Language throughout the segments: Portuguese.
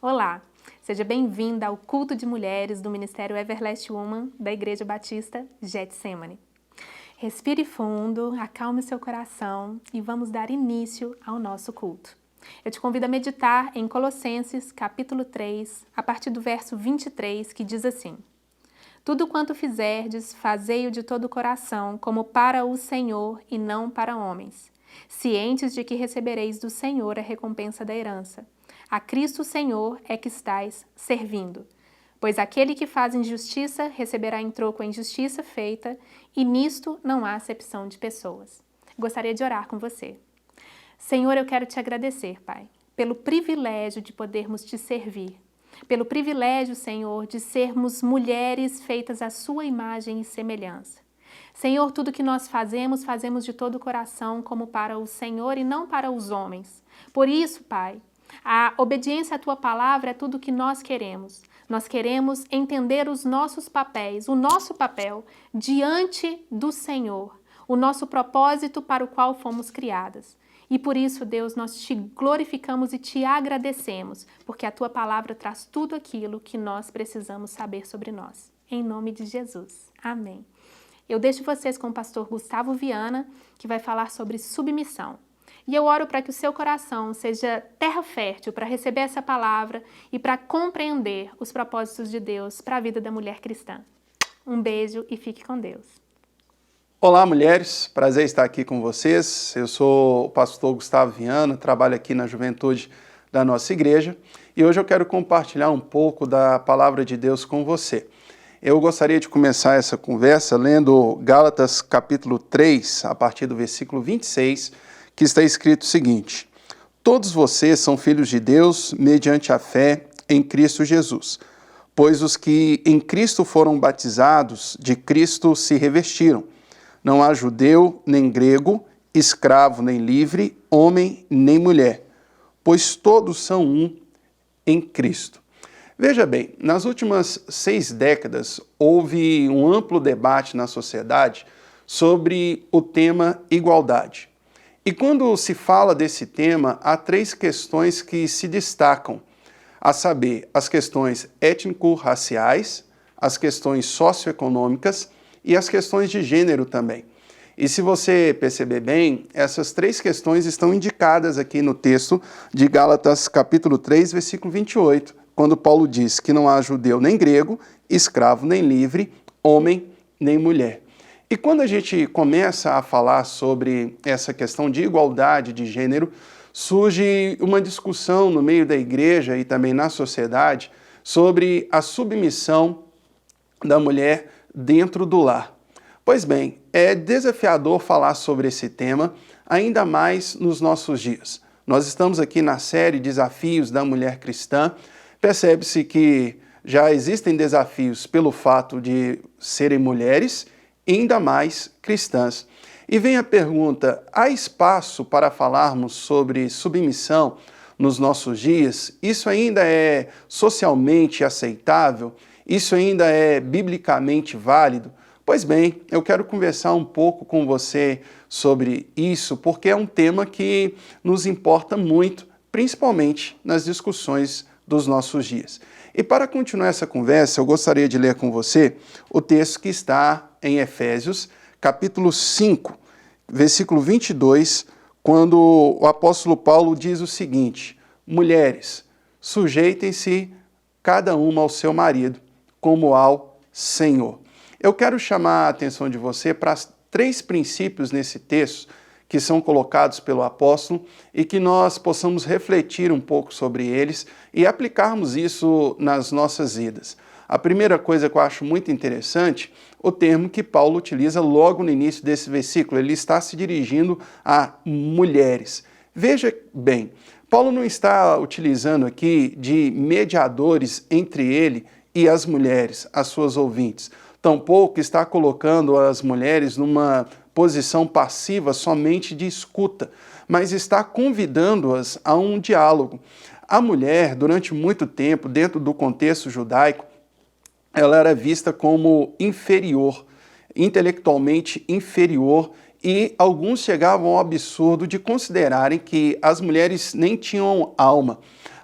Olá, seja bem-vinda ao culto de mulheres do Ministério Everlast Woman da Igreja Batista Getsemane. Respire fundo, acalme seu coração e vamos dar início ao nosso culto. Eu te convido a meditar em Colossenses, capítulo 3, a partir do verso 23, que diz assim: Tudo quanto fizerdes, fazei-o de todo o coração, como para o Senhor e não para homens, cientes de que recebereis do Senhor a recompensa da herança. A Cristo Senhor é que estais servindo. Pois aquele que faz injustiça receberá em troco a injustiça feita, e nisto não há acepção de pessoas. Gostaria de orar com você. Senhor, eu quero te agradecer, Pai, pelo privilégio de podermos te servir. Pelo privilégio, Senhor, de sermos mulheres feitas à sua imagem e semelhança. Senhor, tudo que nós fazemos, fazemos de todo o coração, como para o Senhor e não para os homens. Por isso, Pai, a obediência à Tua palavra é tudo o que nós queremos. Nós queremos entender os nossos papéis, o nosso papel diante do Senhor, o nosso propósito para o qual fomos criadas. E por isso, Deus, nós te glorificamos e te agradecemos, porque a Tua palavra traz tudo aquilo que nós precisamos saber sobre nós. Em nome de Jesus. Amém. Eu deixo vocês com o pastor Gustavo Viana, que vai falar sobre submissão. E eu oro para que o seu coração seja terra fértil para receber essa palavra e para compreender os propósitos de Deus para a vida da mulher cristã. Um beijo e fique com Deus. Olá, mulheres. Prazer estar aqui com vocês. Eu sou o pastor Gustavo Viana, trabalho aqui na juventude da nossa igreja e hoje eu quero compartilhar um pouco da palavra de Deus com você. Eu gostaria de começar essa conversa lendo Gálatas capítulo 3, a partir do versículo 26, que está escrito o seguinte: Todos vocês são filhos de Deus mediante a fé em Cristo Jesus, pois os que em Cristo foram batizados, de Cristo se revestiram. Não há judeu nem grego, escravo nem livre, homem nem mulher, pois todos são um em Cristo. Veja bem, nas últimas 6 décadas houve um amplo debate na sociedade sobre o tema igualdade. E quando se fala desse tema, há 3 questões que se destacam, a saber, as questões étnico-raciais, as questões socioeconômicas e as questões de gênero também. E se você perceber bem, essas 3 questões estão indicadas aqui no texto de Gálatas capítulo 3, versículo 28, quando Paulo diz que não há judeu nem grego, escravo nem livre, homem nem mulher. E quando a gente começa a falar sobre essa questão de igualdade de gênero, surge uma discussão no meio da igreja e também na sociedade sobre a submissão da mulher dentro do lar. Pois bem, é desafiador falar sobre esse tema, ainda mais nos nossos dias. Nós estamos aqui na série Desafios da Mulher Cristã. Percebe-se que já existem desafios pelo fato de serem mulheres, ainda mais cristãs. E vem a pergunta: há espaço para falarmos sobre submissão nos nossos dias? Isso ainda é socialmente aceitável? Isso ainda é biblicamente válido? Pois bem, eu quero conversar um pouco com você sobre isso, porque é um tema que nos importa muito, principalmente nas discussões dos nossos dias. E para continuar essa conversa, eu gostaria de ler com você o texto que está em Efésios, capítulo 5, versículo 22, quando o apóstolo Paulo diz o seguinte: Mulheres, sujeitem-se cada uma ao seu marido, como ao Senhor. Eu quero chamar a atenção de você para 3 princípios nesse texto que são colocados pelo apóstolo e que nós possamos refletir um pouco sobre eles e aplicarmos isso nas nossas vidas. A primeira coisa que eu acho muito interessante, o termo que Paulo utiliza logo no início desse versículo, ele está se dirigindo a mulheres. Veja bem, Paulo não está utilizando aqui de mediadores entre ele e as mulheres, as suas ouvintes. Tampouco está colocando as mulheres numa posição passiva somente de escuta, mas está convidando-as a um diálogo. A mulher, durante muito tempo, dentro do contexto judaico, ela era vista como inferior, intelectualmente inferior, e alguns chegavam ao absurdo de considerarem que as mulheres nem tinham alma.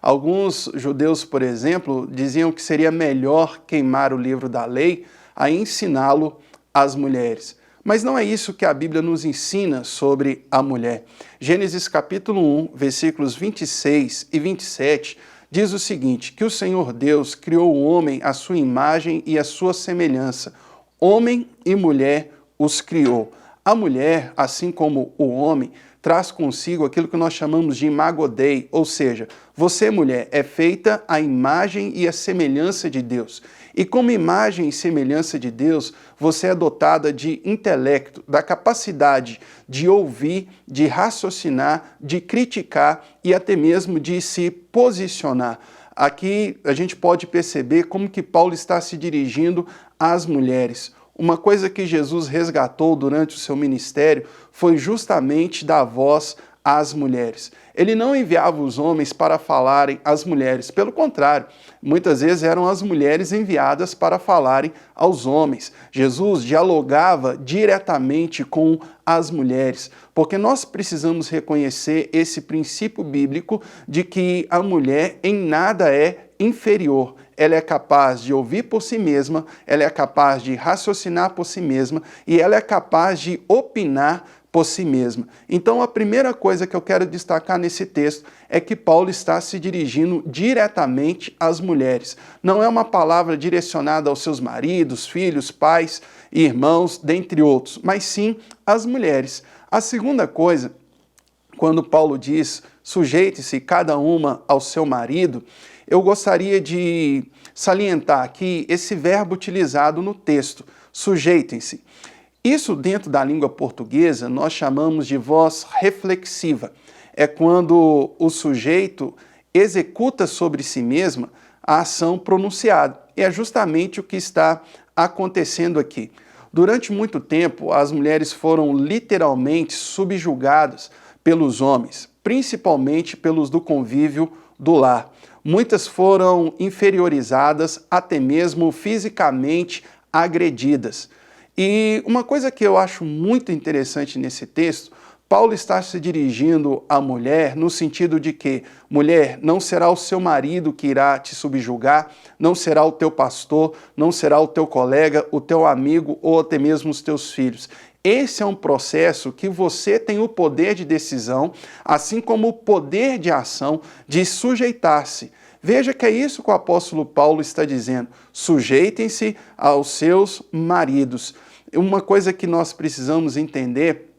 Alguns judeus, por exemplo, diziam que seria melhor queimar o livro da lei a ensiná-lo às mulheres. Mas não é isso que a Bíblia nos ensina sobre a mulher. Gênesis capítulo 1, versículos 26 e 27, diz o seguinte, que o Senhor Deus criou o homem à sua imagem e à sua semelhança. Homem e mulher os criou. A mulher, assim como o homem, traz consigo aquilo que nós chamamos de imago Dei, ou seja, você, mulher, é feita à imagem e à semelhança de Deus. E como imagem e semelhança de Deus, você é dotada de intelecto, da capacidade de ouvir, de raciocinar, de criticar e até mesmo de se posicionar. Aqui a gente pode perceber como que Paulo está se dirigindo às mulheres. Uma coisa que Jesus resgatou durante o seu ministério foi justamente dar voz às mulheres. Ele não enviava os homens para falarem às mulheres, pelo contrário, muitas vezes eram as mulheres enviadas para falarem aos homens. Jesus dialogava diretamente com as mulheres, porque nós precisamos reconhecer esse princípio bíblico de que a mulher em nada é inferior. Ela é capaz de ouvir por si mesma, ela é capaz de raciocinar por si mesma e ela é capaz de opinar por si mesma. Então, a primeira coisa que eu quero destacar nesse texto é que Paulo está se dirigindo diretamente às mulheres. Não é uma palavra direcionada aos seus maridos, filhos, pais, irmãos, dentre outros, mas sim às mulheres. A segunda coisa, quando Paulo diz, sujeite-se cada uma ao seu marido, eu gostaria de salientar aqui esse verbo utilizado no texto, sujeitem-se. Isso dentro da língua portuguesa nós chamamos de voz reflexiva. É quando o sujeito executa sobre si mesma a ação pronunciada. E é justamente o que está acontecendo aqui. Durante muito tempo, as mulheres foram literalmente subjugadas pelos homens, principalmente pelos do convívio do lar. Muitas foram inferiorizadas, até mesmo fisicamente agredidas. E uma coisa que eu acho muito interessante nesse texto, Paulo está se dirigindo à mulher no sentido de que, mulher, não será o seu marido que irá te subjugar, não será o teu pastor, não será o teu colega, o teu amigo ou até mesmo os teus filhos. Esse é um processo que você tem o poder de decisão, assim como o poder de ação de sujeitar-se. Veja que é isso que o apóstolo Paulo está dizendo. Sujeitem-se aos seus maridos. Uma coisa que nós precisamos entender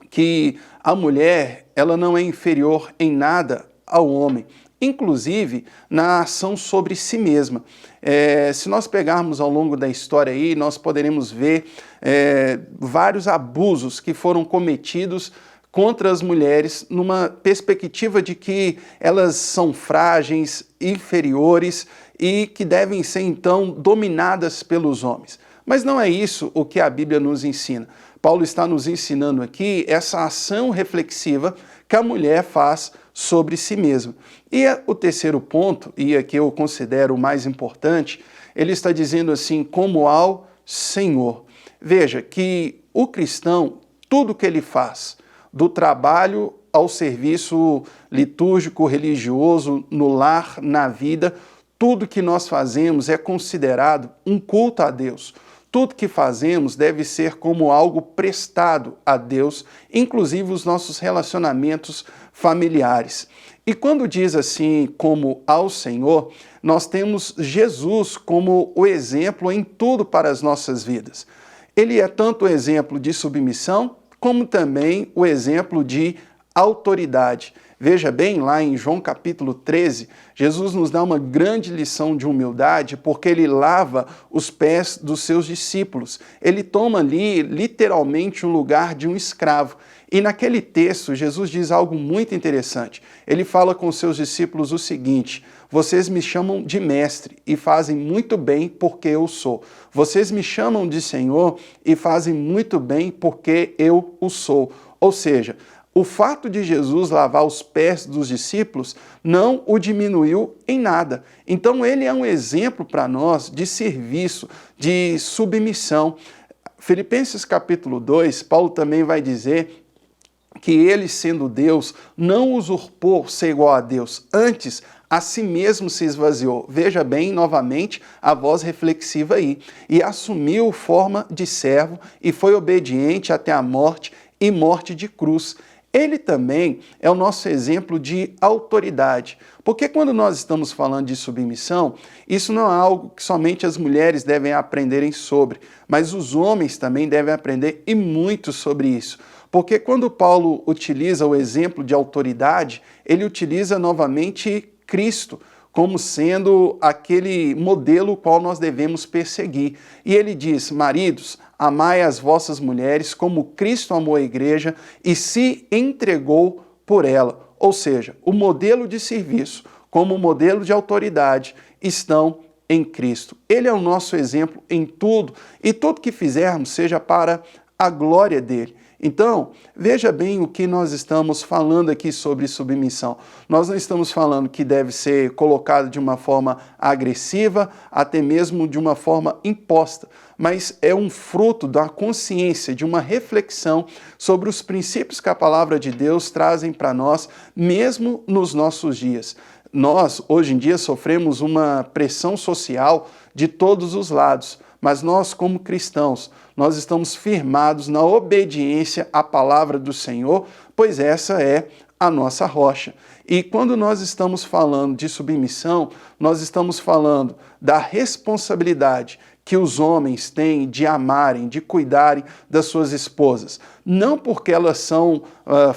que a mulher, ela não é inferior em nada ao homem, inclusive na ação sobre si mesma. Se nós pegarmos ao longo da história aí, nós poderemos ver vários abusos que foram cometidos contra as mulheres numa perspectiva de que elas são frágeis, inferiores e que devem ser então dominadas pelos homens. Mas não é isso o que a Bíblia nos ensina. Paulo está nos ensinando aqui essa ação reflexiva que a mulher faz sobre si mesma. E o terceiro ponto, e aqui eu considero o mais importante, ele está dizendo assim, como ao Senhor. Veja que o cristão, tudo que ele faz, do trabalho ao serviço litúrgico, religioso, no lar, na vida, tudo que nós fazemos é considerado um culto a Deus. Tudo que fazemos deve ser como algo prestado a Deus, inclusive os nossos relacionamentos familiares. E quando diz assim, como ao Senhor, nós temos Jesus como o exemplo em tudo para as nossas vidas. Ele é tanto o exemplo de submissão, como também o exemplo de autoridade. Veja bem, lá em João capítulo 13, Jesus nos dá uma grande lição de humildade, porque ele lava os pés dos seus discípulos. Ele toma ali, literalmente, o lugar de um escravo. E naquele texto, Jesus diz algo muito interessante. Ele fala com os seus discípulos o seguinte, vocês me chamam de mestre e fazem muito bem porque eu sou. Vocês me chamam de Senhor e fazem muito bem porque eu o sou. Ou seja, o fato de Jesus lavar os pés dos discípulos não o diminuiu em nada. Então ele é um exemplo para nós de serviço, de submissão. Filipenses capítulo 2, Paulo também vai dizer que ele, sendo Deus, não usurpou ser igual a Deus. Antes, a si mesmo se esvaziou. Veja bem, novamente, a voz reflexiva aí. E assumiu forma de servo e foi obediente até a morte e morte de cruz. Ele também é o nosso exemplo de autoridade. Porque quando nós estamos falando de submissão, isso não é algo que somente as mulheres devem aprenderem sobre, mas os homens também devem aprender e muito sobre isso. Porque quando Paulo utiliza o exemplo de autoridade, ele utiliza novamente Cristo como sendo aquele modelo qual nós devemos perseguir. E ele diz: maridos, amai as vossas mulheres como Cristo amou a igreja e se entregou por ela. Ou seja, o modelo de serviço como o modelo de autoridade estão em Cristo. Ele é o nosso exemplo em tudo, e tudo que fizermos seja para a glória dele. Então, veja bem o que nós estamos falando aqui sobre submissão. Nós não estamos falando que deve ser colocado de uma forma agressiva, até mesmo de uma forma imposta, mas é um fruto da consciência, de uma reflexão sobre os princípios que a palavra de Deus trazem para nós, mesmo nos nossos dias. Nós, hoje em dia, sofremos uma pressão social de todos os lados, mas nós, como cristãos, nós estamos firmados na obediência à palavra do Senhor, pois essa é a nossa rocha. E quando nós estamos falando de submissão, nós estamos falando da responsabilidade que os homens têm de amarem, de cuidarem das suas esposas. Não porque elas são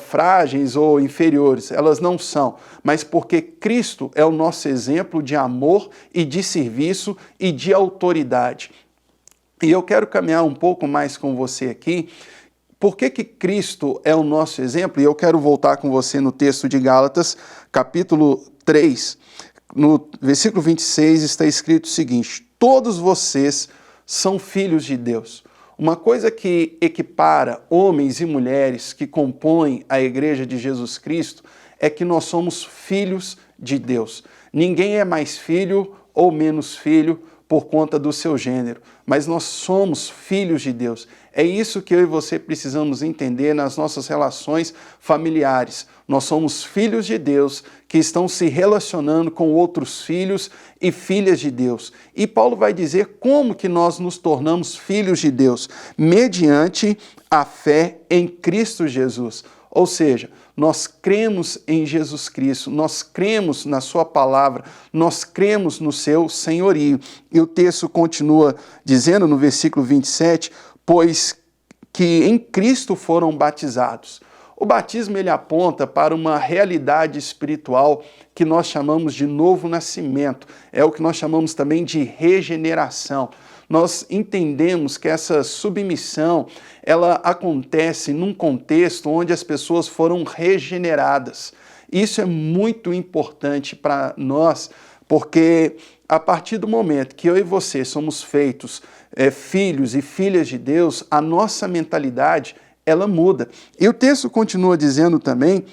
frágeis ou inferiores, elas não são, mas porque Cristo é o nosso exemplo de amor e de serviço e de autoridade. E eu quero caminhar um pouco mais com você aqui. Por que Cristo é o nosso exemplo? E eu quero voltar com você no texto de Gálatas, capítulo 3, no versículo 26, está escrito o seguinte: todos vocês são filhos de Deus. Uma coisa que equipara homens e mulheres que compõem a igreja de Jesus Cristo é que nós somos filhos de Deus. Ninguém é mais filho ou menos filho por conta do seu gênero, mas nós somos filhos de Deus. É isso que eu e você precisamos entender nas nossas relações familiares. Nós somos filhos de Deus que estão se relacionando com outros filhos e filhas de Deus. E Paulo vai dizer como que nós nos tornamos filhos de Deus, mediante a fé em Cristo Jesus. Ou seja, nós cremos em Jesus Cristo, nós cremos na sua palavra, nós cremos no seu senhorio. E o texto continua dizendo no versículo 27, pois que em Cristo foram batizados. O batismo ele aponta para uma realidade espiritual que nós chamamos de novo nascimento. É o que nós chamamos também de regeneração. Nós entendemos que essa submissão, ela acontece num contexto onde as pessoas foram regeneradas. Isso é muito importante para nós, porque a partir do momento que eu e você somos feitos filhos e filhas de Deus, a nossa mentalidade, ela muda. E o texto continua dizendo também,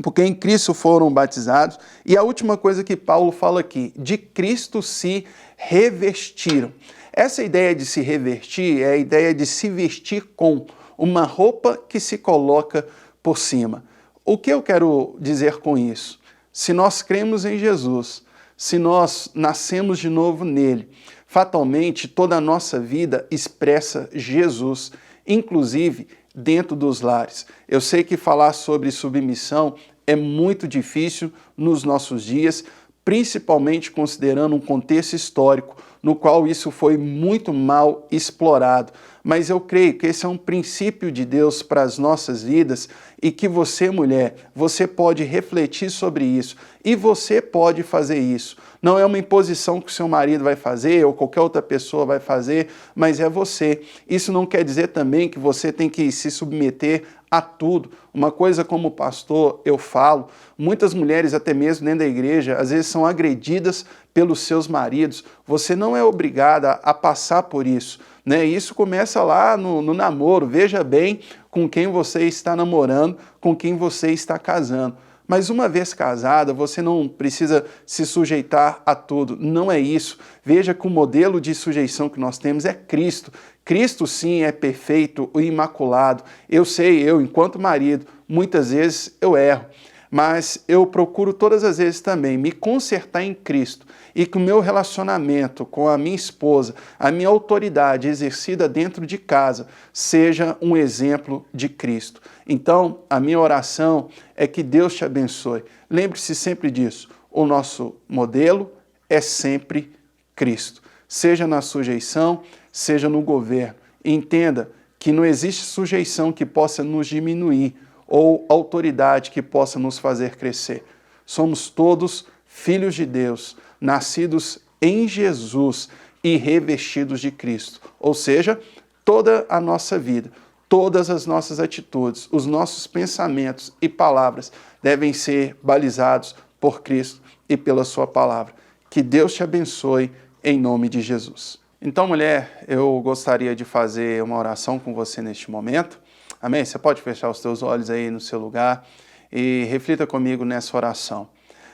porque em Cristo foram batizados, e a última coisa que Paulo fala aqui, de Cristo se revestiram. Essa ideia de se revestir é a ideia de se vestir com uma roupa que se coloca por cima. O que eu quero dizer com isso? Se nós cremos em Jesus, se nós nascemos de novo nele, fatalmente toda a nossa vida expressa Jesus, inclusive dentro dos lares. Eu sei que falar sobre submissão é muito difícil nos nossos dias, principalmente considerando um contexto histórico no qual isso foi muito mal explorado. Mas eu creio que esse é um princípio de Deus para as nossas vidas e que você, mulher, você pode refletir sobre isso e você pode fazer isso. Não é uma imposição que o seu marido vai fazer ou qualquer outra pessoa vai fazer, mas é você. Isso não quer dizer também que você tem que se submeter a tudo. Uma coisa como pastor eu falo, muitas mulheres até mesmo dentro da igreja, às vezes são agredidas pelos seus maridos. Você não é obrigada a passar por isso, né? Isso começa lá no namoro. Veja bem com quem você está namorando, com quem você está casando. Mas uma vez casada, você não precisa se sujeitar a tudo. Não é isso. Veja que o modelo de sujeição que nós temos é Cristo. Cristo, sim, é perfeito e imaculado. Eu sei, enquanto marido, muitas vezes eu erro. mas eu procuro todas as vezes também me consertar em Cristo e que o meu relacionamento com a minha esposa, a minha autoridade exercida dentro de casa, seja um exemplo de Cristo. Então, a minha oração é que Deus te abençoe. Lembre-se sempre disso, o nosso modelo é sempre Cristo. Seja na sujeição, seja no governo. Entenda que não existe sujeição que possa nos diminuir ou autoridade que possa nos fazer crescer. Somos todos filhos de Deus, nascidos em Jesus e revestidos de Cristo. Ou seja, toda a nossa vida, todas as nossas atitudes, os nossos pensamentos e palavras devem ser balizados por Cristo e pela sua palavra. Que Deus te abençoe em nome de Jesus. Então, mulher, eu gostaria de fazer uma oração com você neste momento. Amém? Você pode fechar os teus olhos aí no seu lugar e reflita comigo nessa oração.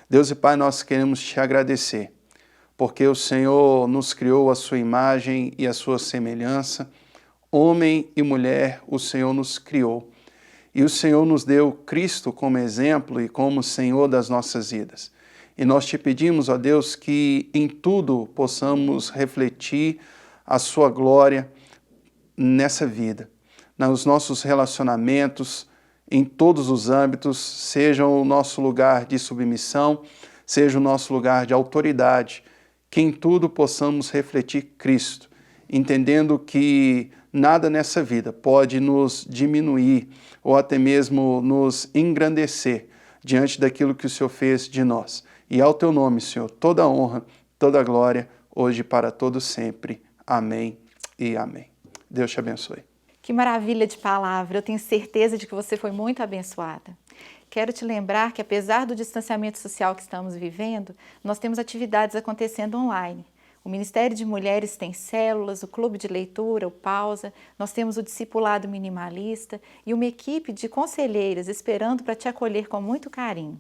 Deus e Pai, nós queremos te agradecer, porque o Senhor nos criou a sua imagem e a sua semelhança. Homem e mulher, o Senhor nos criou. E o Senhor nos deu Cristo como exemplo e como Senhor das nossas vidas. E nós te pedimos, ó Deus, que em tudo possamos refletir a sua glória nessa vida, nos nossos relacionamentos, em todos os âmbitos, seja o nosso lugar de submissão, seja o nosso lugar de autoridade, que em tudo possamos refletir Cristo, entendendo que nada nessa vida pode nos diminuir ou até mesmo nos engrandecer diante daquilo que o Senhor fez de nós. E ao teu nome, Senhor, toda a honra, toda a glória, hoje e para todo sempre. Amém e amém. Deus te abençoe. Que maravilha de palavra, eu tenho certeza de que você foi muito abençoada. Quero te lembrar que apesar do distanciamento social que estamos vivendo, nós temos atividades acontecendo online. O Ministério de Mulheres tem células, o Clube de Leitura, o Pausa, nós temos o Discipulado Minimalista e uma equipe de conselheiras esperando para te acolher com muito carinho.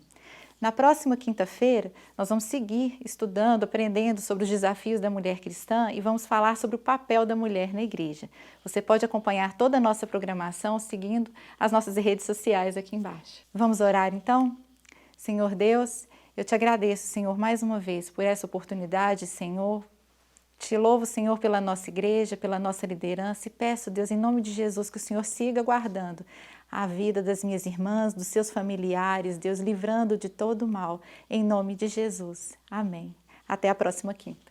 Na próxima quinta-feira, nós vamos seguir estudando, aprendendo sobre os desafios da mulher cristã e vamos falar sobre o papel da mulher na igreja. Você pode acompanhar toda a nossa programação seguindo as nossas redes sociais aqui embaixo. Vamos orar então? Senhor Deus, eu te agradeço, Senhor, mais uma vez por essa oportunidade, Senhor. Te louvo, Senhor, pela nossa igreja, pela nossa liderança e peço, Deus, em nome de Jesus, que o Senhor siga guardando a vida das minhas irmãs, dos seus familiares, Deus, livrando de todo o mal, em nome de Jesus. Amém. Até a próxima quinta.